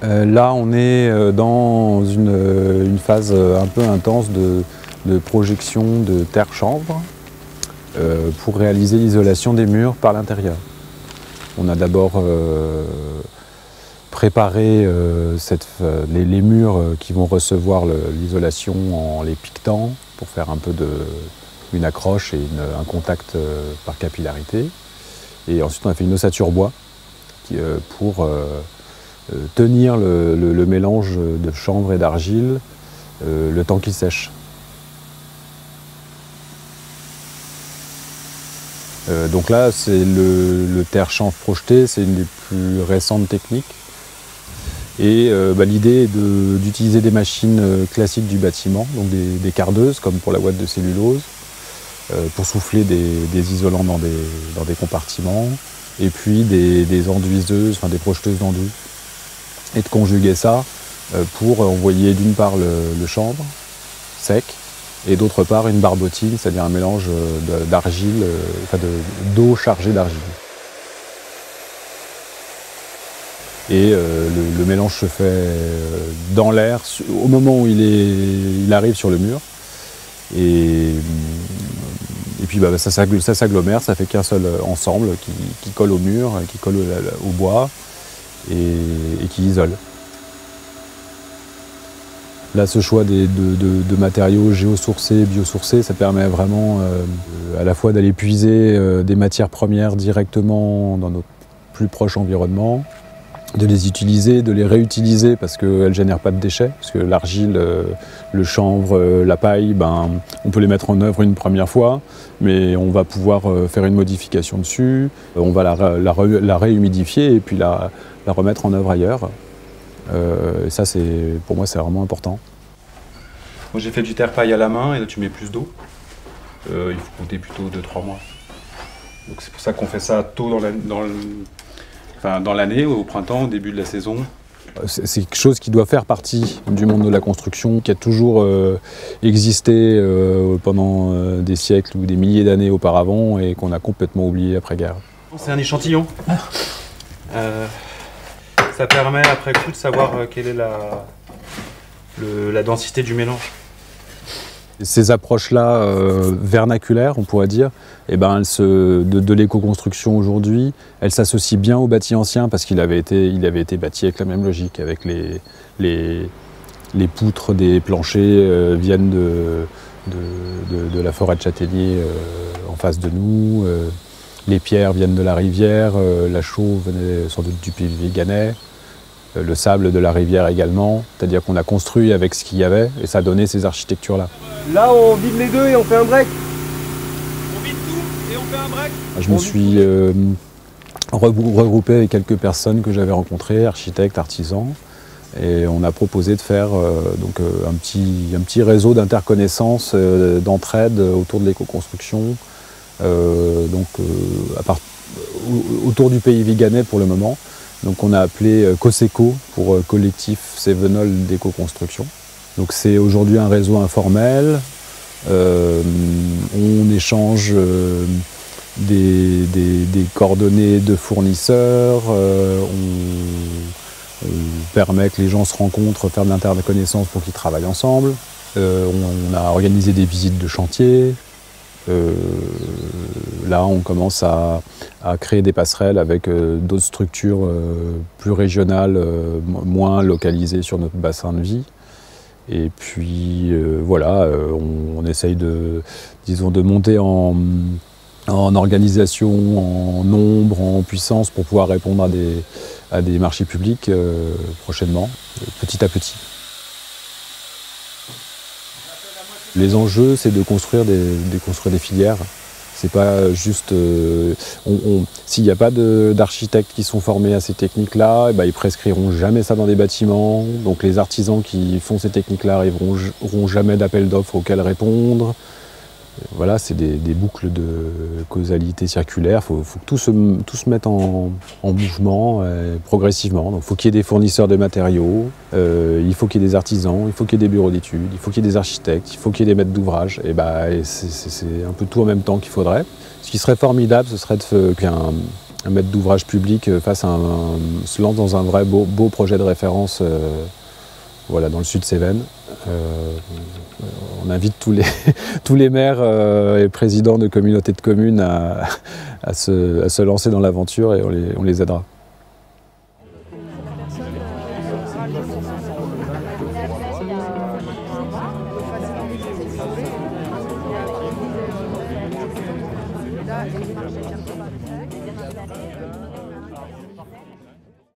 Là, on est dans une phase un peu intense de projection de terre chanvre pour réaliser l'isolation des murs par l'intérieur. On a d'abord préparé les murs qui vont recevoir l'isolation en les piquetant pour faire un peu une accroche et un contact par capillarité. Et ensuite, on a fait une ossature bois pour tenir le mélange de chanvre et d'argile le temps qu'il sèche. Donc là, c'est le terre chanvre projeté, c'est une des plus récentes techniques. Et l'idée est d'utiliser des machines classiques du bâtiment, donc des cardeuses comme pour la ouate de cellulose, pour souffler des isolants dans des compartiments, et puis des enduiseuses, enfin des projeteuses d'enduit, et de conjuguer ça pour envoyer d'une part le chanvre sec, et d'autre part une barbotine, c'est-à-dire un mélange d'argile, d'eau chargée d'argile. Et le mélange se fait dans l'air au moment où il arrive sur le mur. Et puis ça s'agglomère, ça fait qu'un seul ensemble qui colle au mur, qui colle au bois et qui isole. Là, ce choix de matériaux géosourcés, biosourcés, ça permet vraiment à la fois d'aller puiser des matières premières directement dans notre plus proche environnement, de les utiliser, de les réutiliser parce qu'elles ne génèrent pas de déchets, parce que l'argile, le chanvre, la paille, on peut les mettre en œuvre une première fois, mais on va pouvoir faire une modification dessus, on va la réhumidifier et puis la remettre en œuvre ailleurs. Et ça, pour moi, c'est vraiment important. Moi, j'ai fait du terre-paille à la main et là, tu mets plus d'eau. Il faut compter plutôt 2-3 mois. Donc c'est pour ça qu'on fait ça tôt dans l'année, au printemps, au début de la saison. C'est quelque chose qui doit faire partie du monde de la construction, qui a toujours existé pendant des siècles ou des milliers d'années auparavant et qu'on a complètement oublié après-guerre. C'est un échantillon. Ça permet après coup de savoir quelle est la densité du mélange. Ces approches-là vernaculaires, on pourrait dire, de l'éco-construction aujourd'hui, elles s'associent bien au bâti ancien parce qu'il avait été bâti avec la même logique, avec les poutres des planchers viennent de la forêt de châtaignier en face de nous, les pierres viennent de la rivière, la chaux venait sans doute du pays Ganais. Le sable de la rivière également, c'est-à-dire qu'on a construit avec ce qu'il y avait et ça a donné ces architectures-là. Là, on vide les deux et on fait un break. On vide tout et on fait un break. Je me suis regroupé avec quelques personnes que j'avais rencontrées, architectes, artisans, et on a proposé de faire un petit réseau d'interconnaissance, d'entraide autour de l'éco-construction, autour du pays viganais pour le moment. Donc on a appelé COSECO pour collectif Cévenol d'éco-construction. Donc c'est aujourd'hui un réseau informel. On échange des coordonnées de fournisseurs. On permet que les gens se rencontrent, faire de l'interconnaissance pour qu'ils travaillent ensemble. On a organisé des visites de chantier. Là, on commence à créer des passerelles avec d'autres structures plus régionales, moins localisées sur notre bassin de vie. Et puis on essaye de monter en organisation, en nombre, en puissance pour pouvoir répondre à des marchés publics prochainement, petit à petit. Les enjeux, c'est de construire des filières. C'est pas juste... s'il n'y a pas d'architectes qui sont formés à ces techniques-là, ils prescriront jamais ça dans des bâtiments. Donc les artisans qui font ces techniques-là n'auront jamais d'appel d'offres auxquels répondre. Voilà, c'est des boucles de causalité circulaire. Il faut que tout se mette en mouvement progressivement. Donc il faut qu'il y ait des fournisseurs de matériaux, il faut qu'il y ait des artisans, il faut qu'il y ait des bureaux d'études, il faut qu'il y ait des architectes, il faut qu'il y ait des maîtres d'ouvrage. Et c'est un peu tout en même temps qu'il faudrait. Ce qui serait formidable, ce serait maître d'ouvrage public se lance dans un vrai beau projet de référence voilà, dans le sud Cévennes. On invite tous les maires et présidents de communautés de communes à se lancer dans l'aventure et on les aidera. Là,